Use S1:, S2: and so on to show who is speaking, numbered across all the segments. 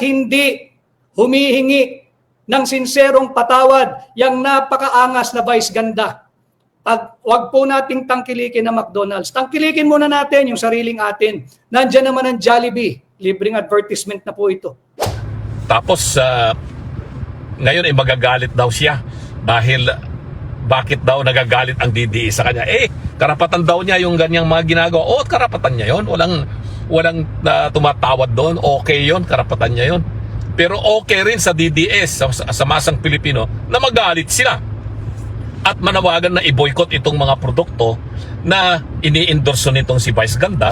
S1: hindi humihingi ng sinserong patawad yang napakaangas na vice ganda. Wag po nating tangkilikin na McDonald's. Tangkilikin muna natin yung sariling atin. Nandiyan naman ang Jollibee. Libreng advertisement na po ito.
S2: Tapos ngayon ay magagalit daw siya dahil bakit daw nagagalit ang DDE sa kanya? Karapatan daw niya yung ganyang mga ginagawa. Karapatan niya yon. Walang tumatawad doon. Okay yon, karapatan niya yon. Pero okay rin sa DDS, sa masang Pilipino, na magalit sila at manawagan na i-boycott itong mga produkto na ini-endorso nitong si Vice Ganda.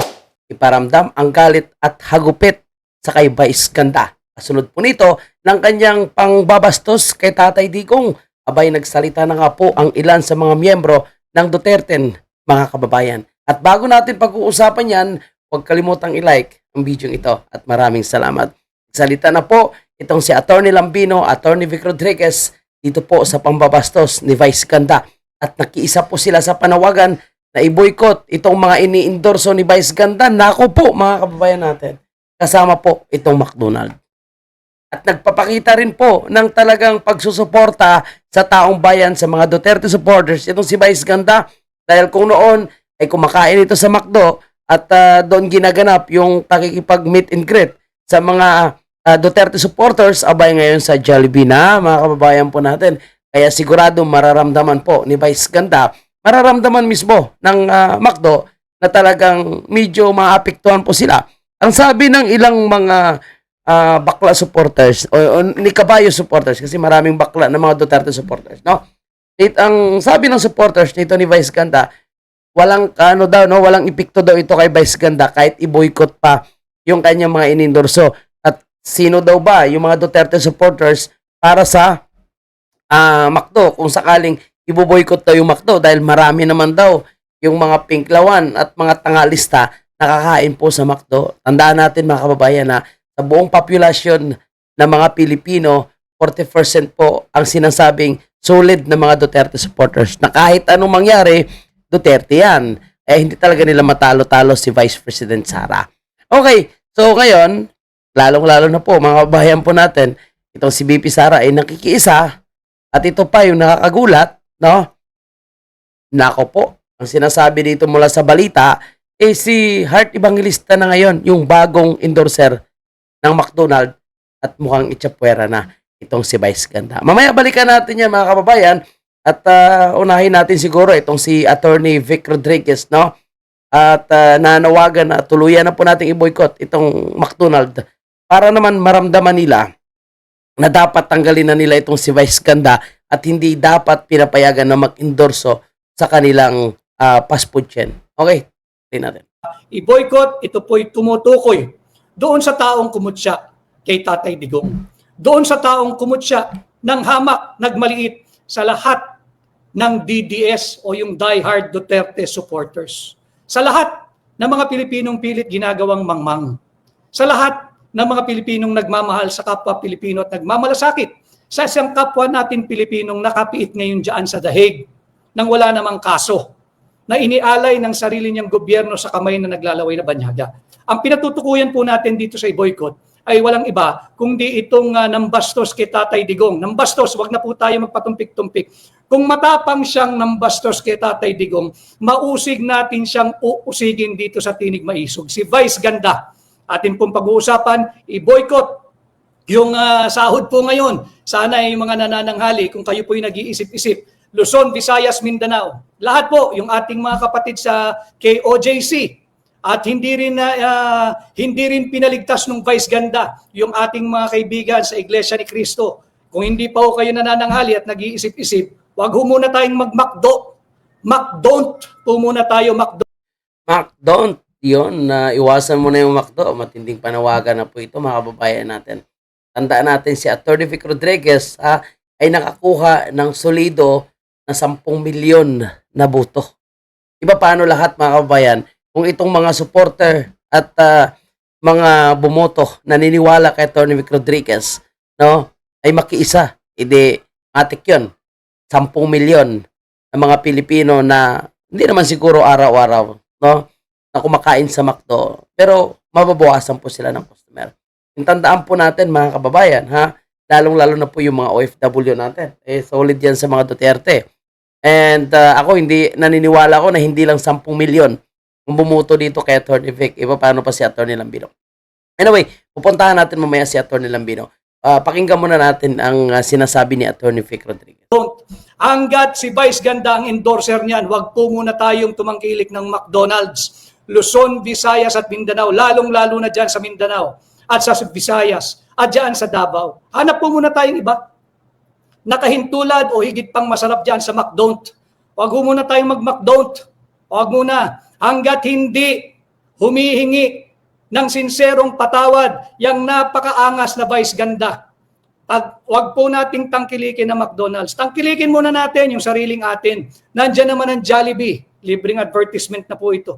S3: Iparamdam ang galit at hagupit sa kay Vice Ganda. Kasunod po nito ng kanyang pangbabastos kay Tatay Digong. Abay, nagsalita na nga po ang ilan sa mga miyembro ng Duterte, mga kababayan. At bago natin pag-uusapan yan, huwag kalimutang i-like ang video ito at maraming salamat. Salita na po itong si Atty. Lambino, Atty. Vic Rodriguez dito po sa pambabastos ni Vice Ganda. At nakiisa po sila sa panawagan na i-boycott itong mga ini-endorso ni Vice Ganda. Nako po mga kababayan natin, kasama po itong McDonald. At nagpapakita rin po ng talagang pagsusuporta sa taong bayan sa mga Duterte supporters itong si Vice Ganda. Dahil kung noon ay kumakain ito sa McDo at doon ginaganap yung pakikipag-meet and greet sa mga Duterte supporters, abay ngayon sa Jollibee na, mga kababayan po natin. Kaya sigurado mararamdaman po ni Vice Ganda, mararamdaman mismo ng McDo na talagang medyo maapektuhan po sila. Ang sabi ng ilang mga bakla supporters o ni Kabayo supporters, kasi maraming bakla na mga Duterte supporters, no? Ang sabi ng supporters nito ni Vice Ganda, walang walang epekto daw ito kay Vice Ganda kahit i-boycott pa yung kanyang mga inendorso. At sino daw ba yung mga Duterte supporters para sa McDo kung sakaling i-boycott daw yung McDo, dahil marami naman daw yung mga pinklawan at mga tangalista nakakain po sa McDo. Tandaan natin mga kababayan na sa buong populasyon ng mga Pilipino, 40% po ang sinasabing solid na mga Duterte supporters. Na kahit anong mangyari, Duterte yan. Hindi talaga nila matalo-talo si Vice President Sara. Okay, so ngayon, lalong-lalo na po mga kababayan po natin, itong si BP Sara ay nakikiisa at ito pa yung nakakagulat, no? Nako po, ang sinasabi dito mula sa balita, si Heart Evangelista na ngayon, yung bagong endorser ng McDonald at mukhang itsapwera na itong si Vice Ganda. Mamaya balikan natin yan mga kababayan at unahin natin siguro itong si Atty. Vic Rodriguez, no? At nanawagan na tuluyan na po natin i-boycott itong McDonald para naman maramdaman nila na dapat tanggalin na nila itong si Vice Ganda at hindi dapat pinapayagan na mag-endorso sa kanilang fast food chain. Okay, tingnan natin.
S1: I-boycott, ito po'y tumutukoy doon sa taong kumutya kay Tatay Digong. Doon sa taong kumutya ng hamak, nagmaliit sa lahat ng DDS o yung diehard Duterte supporters. Sa lahat ng mga Pilipinong pilit ginagawang mangmang. Sa lahat ng mga Pilipinong nagmamahal sa kapwa Pilipino at nagmamalasakit sa isang kapwa natin Pilipinong nakapiit ngayon dyan sa dahig nang wala namang kaso na inialay ng sarili niyang gobyerno sa kamay na naglalaway na banyaga. Ang pinatutukuyan po natin dito sa boycott ay walang iba kundi itong nambastos kay Tatay Digong. Nambastos, wag na po tayo magpatumpik-tumpik. Kung matapang siyang nambastos kay Tatay Digong, mausig natin siyang uusigin dito sa tinig maisog. Si Vice Ganda, atin pong pag-uusapan, i-boycott yung sahod po ngayon. Sana yung mga nanananghali, kung kayo po'y nag-iisip-isip, Luzon, Visayas, Mindanao. Lahat po, yung ating mga kapatid sa KOJC. At hindi rin pinaligtas ng Vice Ganda yung ating mga kaibigan sa Iglesia ni Cristo. Kung hindi pa ho kayo nanananghali at nag-iisip-isip, wag ho muna tayong mag-McDo. McDon't po muna tayo, McDo.
S3: McDon't, yun, iwasan mo na yung McDo. Matinding panawagan na po ito mga kababayan natin. Tandaan natin si Atty. Vic Rodriguez ay nakakuha ng solido na 10 milyon na boto. Iba paano lahat mga kababayan? Kung itong mga supporter at mga bumoto naniniwala kay Atty. Vic Rodriguez, no, ay makiisa, matik yun. 10 milyon ang mga Pilipino na hindi naman siguro araw-araw, no, na kumakain sa McDo, pero mababawasan po sila ng customer. Tandaan po natin mga kababayan, ha? Lalong-lalo na po yung mga OFW natin. Solid yan sa mga Duterte. And ako naniniwala ko na hindi lang 10 milyon ang bumuto dito kay Atty. Vic. Iba paano pa si Atty. Lambino. Anyway, pupuntahan natin mamaya si Atty. Lambino. Pakinggan muna natin ang sinasabi ni Atty. Vic Rodriguez.
S1: Hanggat si Vice Ganda ang endorser niyan, wag po muna tayong tumangkilik ng McDonald's. Luzon, Visayas at Mindanao, lalong-lalo na dyan sa Mindanao at sa Visayas at dyan sa Davao. Hanap po muna tayong iba. Nakahintulad o higit pang masarap dyan sa McDon't. Wag po muna tayong mag-McDon't. Wag muna. Hanggat hindi humihingi ng sinserong patawad yung napakaangas na Vice Ganda. Wag po nating tangkilikin na McDonald's. Tangkilikin muna natin yung sariling atin. Nandiyan naman ang Jollibee. Libreng advertisement na po ito.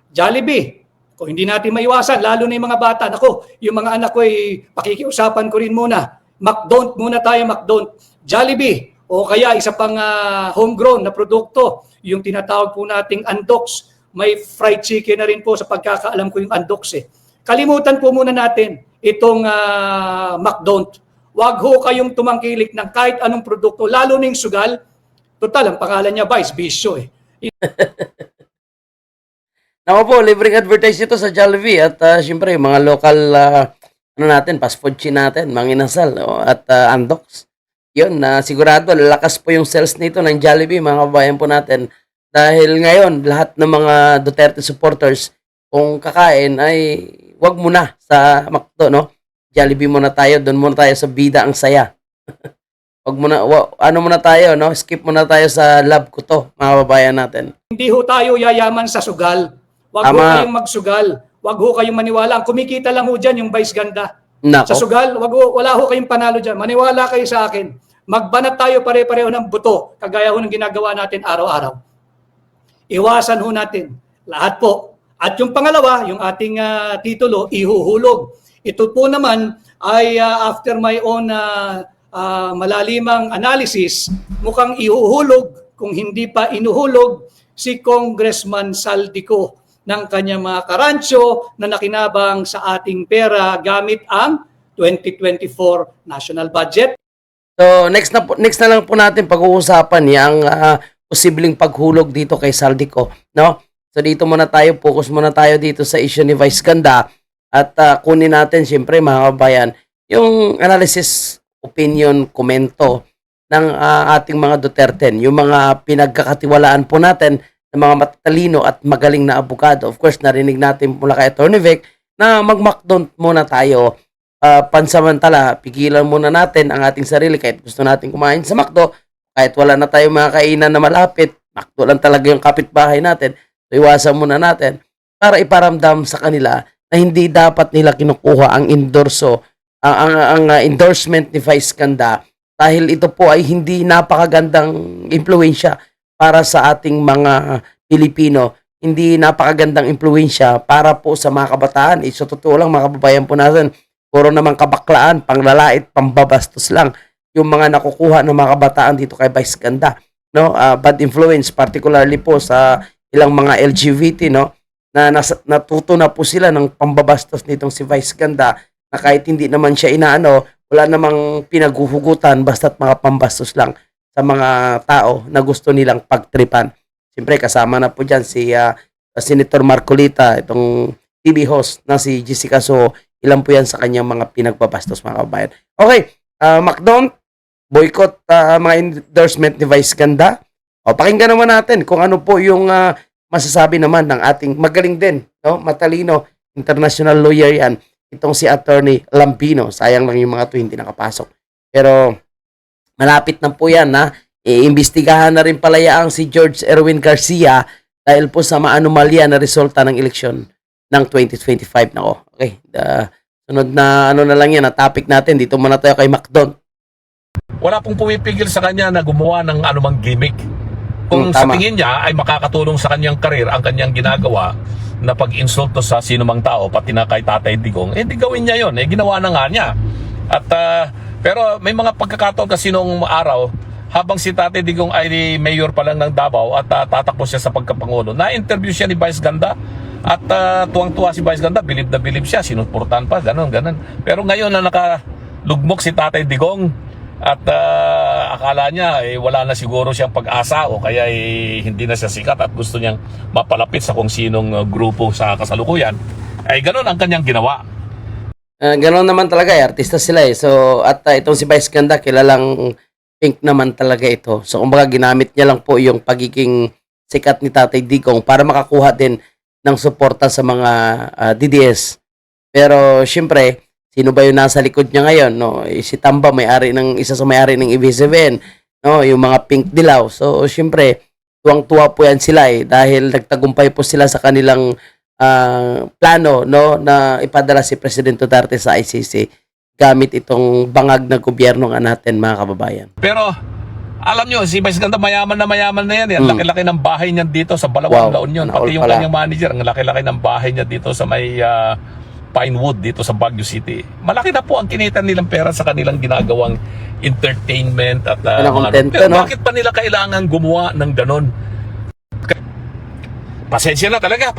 S1: Jollibee. Kung hindi natin maiwasan, lalo na yung mga bata. Ako, yung mga anak ko ay pakikiusapan ko rin muna. McDon't muna tayo, McDon't. Jollibee. O kaya isa pang homegrown na produkto. Yung tinatawag po nating Andox. May fried chicken na rin po sa pagkakaalam ko yung Andox eh. Kalimutan po muna natin itong McDon't. Wag ho kayong tumangkilik ng kahit anong produkto, lalo na yung sugal. Total, ang pangalan niya Vice, bisyo eh.
S3: Naku po, libreng advertise ito sa Jollibee at syempre yung mga local fast food chain natin, mga inasal at Andox. Yun, sigurado lalakas po yung sales nito ng Jollibee, mga kabayan po natin. Dahil ngayon, lahat ng mga Duterte supporters, kung kakain ay wag muna sa McDo, no? Jollibee muna tayo, doon muna tayo sa bida ang saya. Wag muna, muna tayo, no? Skip muna tayo sa love ko to, mga kababayan natin.
S1: Hindi ho tayo yayaman sa sugal. Wag ho kayong magsugal. Wag ho kayong maniwala. Ang kumikita lang ho dyan yung Vice Ganda.
S3: Nako.
S1: Sa sugal, wala ho kayong panalo dyan. Maniwala kayo sa akin. Magbanat tayo pare-pareho ng buto, kagaya ho ng ginagawa natin araw-araw. Iwasan ho natin. Lahat po. At yung pangalawa, yung ating titulo, ihuhulog. Ito po naman ay after my own malalimang analysis, mukhang ihuhulog kung hindi pa inuhulog si Congressman Saldico ng kanyang mga karancho na nakinabang sa ating pera gamit ang 2024 national budget.
S3: So next na lang po natin pag-uusapan yung posibleng paghulog dito kay Saldico, no? So dito muna tayo, focus muna tayo dito sa issue ni Vice Ganda. At kunin natin, siyempre mga kabayan, yung analysis, opinion, komento ng ating mga Duterte, yung mga pinagkakatiwalaan po natin ng mga matatalino at magaling na abogado. Of course, narinig natin mula kay Atty. Vic na mag-McDon't muna tayo. Pansamantala, pigilan muna natin ang ating sarili kahit gusto natin kumain sa McDo, kahit wala na tayong mga kainan na malapit, McDo lang talaga yung kapitbahay natin. So, iwasan muna natin para iparamdam sa kanila na hindi dapat nila kinukuha ang endorsement ni Vice Ganda dahil ito po ay hindi napakagandang impluwensya para sa ating mga Pilipino. Hindi napakagandang impluwensya para po sa mga kabataan. So totoo lang mga kababayan po natin, puro namang kabaklaan, panglalait, pambabastos lang yung mga nakukuha ng mga kabataan dito kay Vice Ganda. No? Bad influence, particularly po sa ilang mga LGBT, no? Na natuto na po sila ng pambabastos nitong si Vice Ganda na kahit hindi naman siya inaano, wala namang pinaghuhugutan basta't mga pambastos lang sa mga tao na gusto nilang pagtripan. Siyempre kasama na po dyan si Senator Marcolita, itong TV host na si Jessica. So ilan po yan sa kanyang mga pinagbabastos mga kabayan. Okay, McDon't, boycott mga endorsement ni Vice Ganda. O, pakinggan naman natin kung ano po yung masasabi naman ng ating magaling din, no? Matalino, international lawyer yan, itong si Atty. Lambino. Sayang lang yung mga to hindi nakapasok. Pero malapit na po yan na iimbestigahan na rin palayaang si George Erwin Garcia dahil po sa maanomalya na resulta ng eleksyon ng 2025 na. Okay, sunod na na lang yan, na topic natin. Dito muna tayo kay McDon't.
S2: Wala pong pumipigil sa kanya na gumawa ng anumang gimmick. Kung sa tingin niya ay makakatulong sa kanyang karir ang kanyang ginagawa na pag-insulto sa sinumang tao, pati na kay Tatay Digong, di gawin niya yon. Ginawa na nga niya. At pero may mga pagkakataon kasi nung araw, habang si Tatay Digong ay mayor pa lang ng Davao at tatakbo siya sa pagkapangulo, na-interview siya ni Vice Ganda at tuwang-tuwa si Vice Ganda, bilib na bilib siya, sinuportahan pa, ganun. Pero ngayon na nakalugmok si Tatay Digong at akala niya wala na siguro siyang pag-asa o kaya hindi na siya sikat at gusto niyang mapalapit sa kung sinong grupo sa kasalukuyan, ay ganun ang kanyang ginawa.
S3: Ganon naman talaga artista sila eh. So, at itong si Vice Ganda, kilalang pink naman talaga ito. So, kumbaga ginamit niya lang po yung pagiging sikat ni Tatay Digong para makakuha din ng suporta sa mga DDS. Pero, syempre, sino ba yung nasa likod niya ngayon? No? Si Tamba, isa sa may-ari ng ABS-CBN, no? Yung mga pink dilaw. So, syempre, tuwang-tuwa po yan sila eh. Dahil nagtagumpay po sila sa kanilang plano, no, na ipadala si President Duterte sa ICC gamit itong bangag na gobyerno nga natin, mga kababayan.
S2: Pero alam nyo, si Vice Ganda mayaman na yan. Ang laki-laki ng bahay niya dito sa Balawan, La Union. Pati yung kanyang manager, ang laki-laki ng bahay niya dito sa may Pinewood, dito sa Baguio City. Malaki na po ang kinita nilang pera sa kanilang ginagawang entertainment at
S3: kontento, no?
S2: Bakit pa nila kailangan gumawa ng ganon? Pasensya na talaga,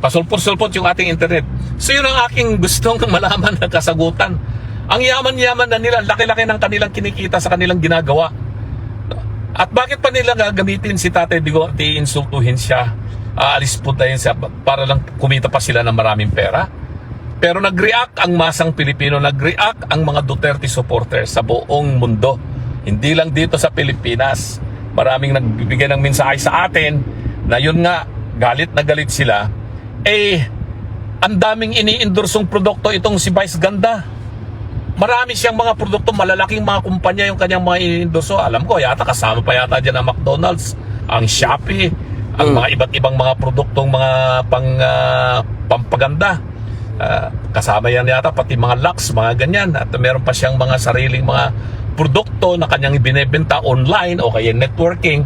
S2: pasulpot-sulpot yung ating internet. So yun ang aking gustong malaman na kasagutan. Ang yaman-yaman na nila, laki-laki ng kanilang kinikita sa kanilang ginagawa. At bakit pa nila gagamitin si Tatay Digong at iinsultuhin siya, aalis po tayo siya para lang kumita pa sila ng maraming pera? Pero nag-react ang masang Pilipino, nag-react ang mga Duterte supporters sa buong mundo. Hindi lang dito sa Pilipinas. Maraming nagbibigay ng mensahe sa atin na yun nga, galit na galit sila. Ang daming ini-endorsong produkto itong si Vice Ganda. Marami siyang mga produkto, malalaking mga kumpanya yung kanyang mga ini-endorso. Alam ko, yata kasama pa yata dyan ang McDonald's, ang Shopee, ang mga iba't ibang mga produktong mga pampaganda. Kasama yan yata, pati mga Lux, mga ganyan. At meron pa siyang mga sariling mga produkto na kanyang ibinebenta online o kaya networking.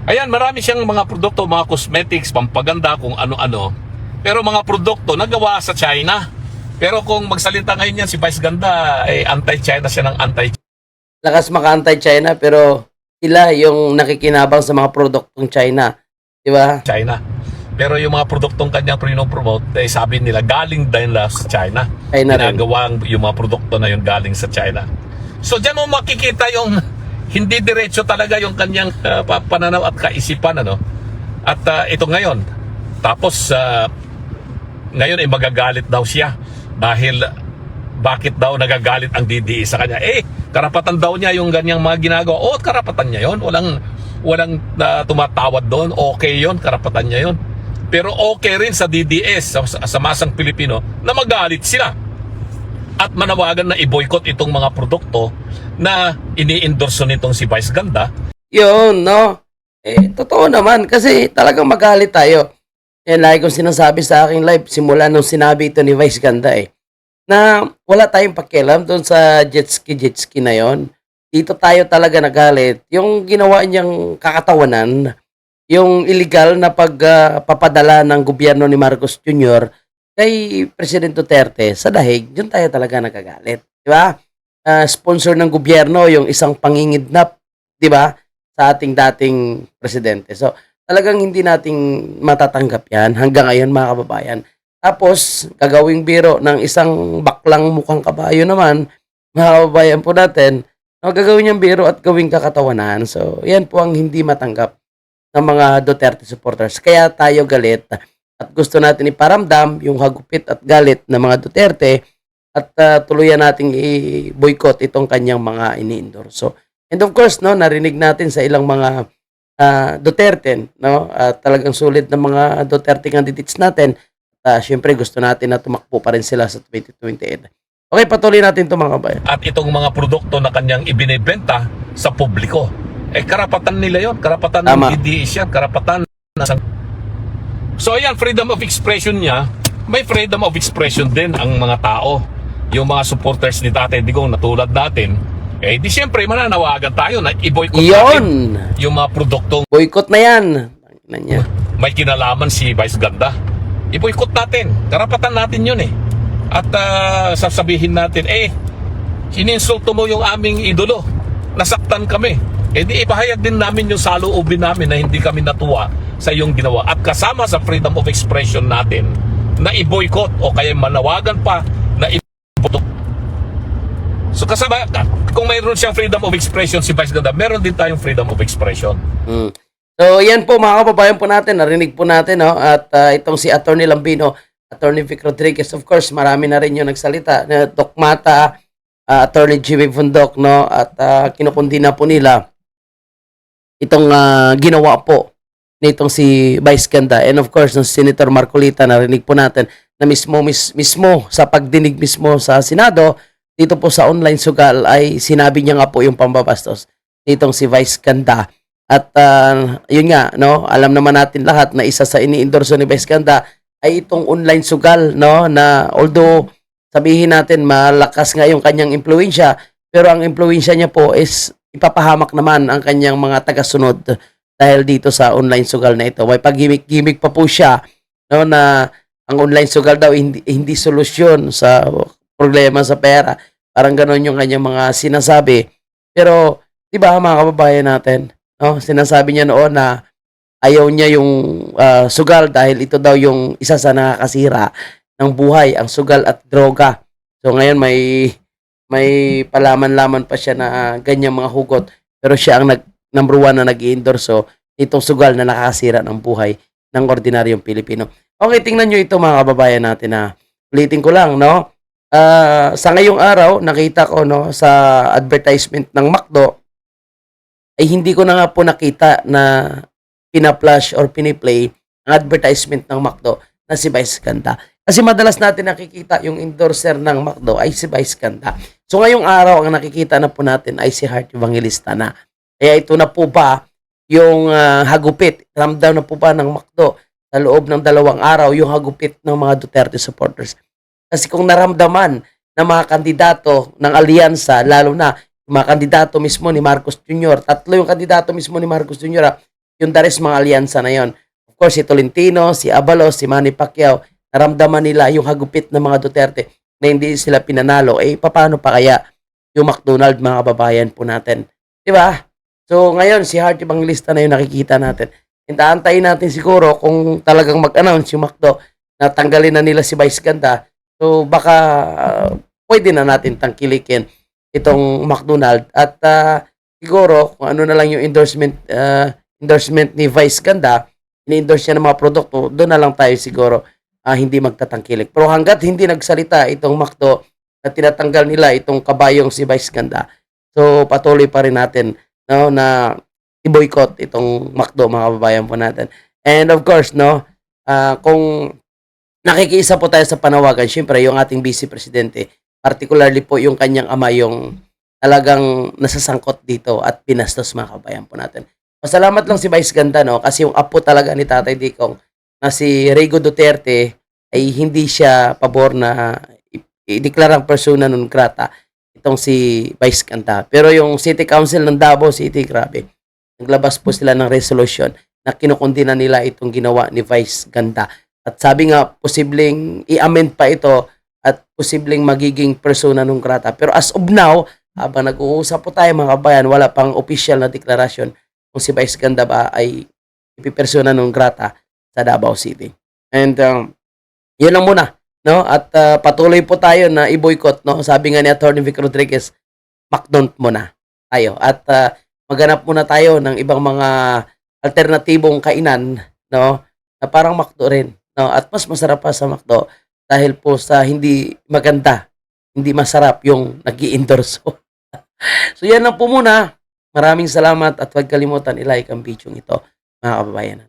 S2: Ayan, marami siyang mga produkto, mga cosmetics, pampaganda, kung ano-ano. Pero mga produkto nagawa sa China. Pero kung magsalita ngayon yan si Vice Ganda, anti-China siya ng anti-China.
S3: Lakas maka-anti-China, pero sila yung nakikinabang sa mga produktong China. Di ba?
S2: China. Pero yung mga produktong kanyang pinopromote, sabi nila, galing din sa China. Ginagawa yung mga produkto na yun galing sa China. So dyan mo makikita yung hindi diretso talaga yung kanyang pananaw at kaisipan, ano? At ito ngayon, tapos ngayon ay magagalit daw siya dahil bakit daw nagagalit ang DDE sa kanya? Karapatan daw niya yung ganyang mga ginagawa. Karapatan niya yon. Walang tumatawad doon. Okay yon, karapatan niya yon. Pero okay rin sa DDS, sa masang Pilipino, na magalit sila at manawagan na i-boycott itong mga produkto na ini-endorso nitong si Vice Ganda.
S3: Yun, no? Totoo naman kasi talagang magalit tayo. Lagi kong sinasabi sa aking live simula nung sinabi ito ni Vice Ganda na wala tayong pakialam doon sa jet ski na yon. Dito tayo talaga nagalit. Yung ginawa niyang kakatawanan, yung illegal na pagpapadala ng gobyerno ni Marcos Jr. kay President Duterte sa dahig, dyan tayo talaga nagagalit. Di ba? Sponsor ng gobyerno yung isang pangingidnap, di ba? Sa ating dating presidente. So, talagang hindi nating matatanggap yan hanggang ngayon, mga kababayan. Tapos, gagawing biro ng isang baklang mukhang kabayo naman, mga kababayan po natin, gagawin niyang biro at gawing kakatawanan. So, yan po ang hindi matanggap ng mga Duterte supporters. Kaya tayo galit at gusto natin iparamdam yung hagupit at galit ng mga Duterte at tuluyan nating i-boycott itong kanyang mga ini-endorso. And of course, no, narinig natin sa ilang mga Duterte, no, talagang sulit na mga Duterte candidates natin. Siyempre, gusto natin na tumakbo pa rin sila sa 2028. Okay, patuloy natin ito, mga kabayan.
S2: At itong mga produkto na kanyang ibinebenta sa publiko, karapatan nila yon, karapatan ng DDS yan, karapatan na. So ayan, freedom of expression niya, may freedom of expression din ang mga tao. Yung mga supporters ni Tatay Digong na tulad natin, di siyempre mananawagan tayo na i-boycott natin yung mga produktong
S3: boycott na yan.
S2: May kinalaman si Vice Ganda. I-boycott natin, karapatan natin yun At sasabihin natin, Sininsulto mo yung aming idolo. Nasaktan kami. E di ipahayag din namin yung saloobin namin na hindi kami natuwa sa iyong ginawa. At kasama sa freedom of expression natin na i-boycott o kaya manawagan pa na i-boycott. So kasama, kung mayroon siyang freedom of expression si Vice Ganda, meron din tayong freedom of expression.
S3: So yan po mga kababayan po natin, narinig po natin, no? At itong si Attorney Lambino, Attorney Vic Rodriguez, of course, marami na rin yung nagsalita. Doc Mata, Attorney Jimmy Fundok, no? At kinukundi na po nila itong ginawa po nitong si Vice Ganda. And of course, ng Senator Marcolita, narinig po natin na mismo sa pagdinig mismo sa Senado, dito po sa online sugal ay sinabi niya nga po yung pambabastos nitong si Vice Ganda. At yun nga, no, alam naman natin lahat na isa sa ini-endorso ni Vice Ganda ay itong online sugal, no, na although sabihin natin malakas nga yung kanyang impluwensya, pero ang impluwensya niya po is ipapahamak naman ang kanyang mga tagasunod dahil dito sa online sugal na ito. May pag-gimmick pa po siya, no, na ang online sugal daw hindi solusyon sa problema sa pera. Parang gano'n yung kanyang mga sinasabi. Pero, di ba mga kababayan natin, no, sinasabi niya noon na ayaw niya yung sugal dahil ito daw yung isa sa nakakasira ng buhay, ang sugal at droga. So ngayon may palaman-laman pa siya na ganyang mga hugot, pero siya ang number one na nag-i-endorso itong sugal na nakakasira ng buhay ng ordinaryong Pilipino. Okay, tingnan nyo ito mga kababayan natin na ulitin ko lang, no? Sa ngayong araw, nakita ko, no, sa advertisement ng McDo, ay hindi ko na nga po nakita na pina-flash or piniplay ang advertisement ng McDo na si Vice Ganda. Kasi madalas natin nakikita yung endorser ng McDo ay si Vice Ganda. So ngayong araw, ang nakikita na po natin ay si Heart Evangelista na. Kaya ito na po ba yung hagupit? Ramdam na po ba ng McDo sa loob ng 2 araw yung hagupit ng mga Duterte supporters? Kasi kung naramdaman ng mga kandidato ng alyansa, lalo na yung mga kandidato mismo ni Marcos Jr., 3 yung kandidato mismo ni Marcos Jr., yung dares mga alyansa na yon. Of course, si Tolentino, si Abalos, si Manny Pacquiao, naramdaman nila yung hagupit ng mga Duterte na hindi sila pinanalo. Eh, paano pa kaya yung McDonald, mga kababayan po natin? Diba? So, ngayon, si Heart Evangelista na yung nakikita natin. Hintaantayin natin siguro kung talagang mag-announce yung McDo na tanggalin na nila si Vice Ganda. So, baka pwede na natin tangkilikin itong McDonald. At siguro, kung ano na lang yung endorsement ni Vice Ganda, ini-endorse niya ng mga produkto, doon na lang tayo siguro hindi magtatangkilik. Pero hanggat hindi nagsalita itong McDo na tinatanggal nila itong kabayong si Vice Ganda, so patuloy pa rin natin, no, na i-boycott itong McDo, mga kababayan po natin. And of course, no, kung nakikiisa po tayo sa panawagan, syempre yung ating Vice Presidente, particularly po yung kanyang ama yung talagang nasasangkot dito at pinastos, mga kababayan po natin. Pasalamat lang si Vice Ganda, no, kasi yung apo talaga ni Tatay Digong na si Rego Duterte ay hindi siya pabor na i-deklarang persona non grata itong si Vice Ganda. Pero yung City Council ng Davao City, grabe, naglabas po sila ng resolution na kinukundina nila itong ginawa ni Vice Ganda. At sabi nga, posibleng i-amend pa ito at posibleng magiging persona non grata. Pero as of now, habang nag-uusap po tayo, mga kabayan, wala pang official na deklarasyon kung si Vice Ganda ba ay ipipersona non grata sa Davao City. And yun lang muna, no? At patuloy po tayo na i-boycott, no? Sabi nga ni Attorney Vic Rodriguez, McDonald muna tayo. At maghanap muna tayo ng ibang mga alternatibong kainan, no? Na parang McDo rin, no? At mas masarap pa sa McDo dahil po sa hindi maganda, hindi masarap yung nag-i-endorso. So yan lang po muna. Maraming salamat at huwag kalimutan i-like ang video ito, mga kababayan.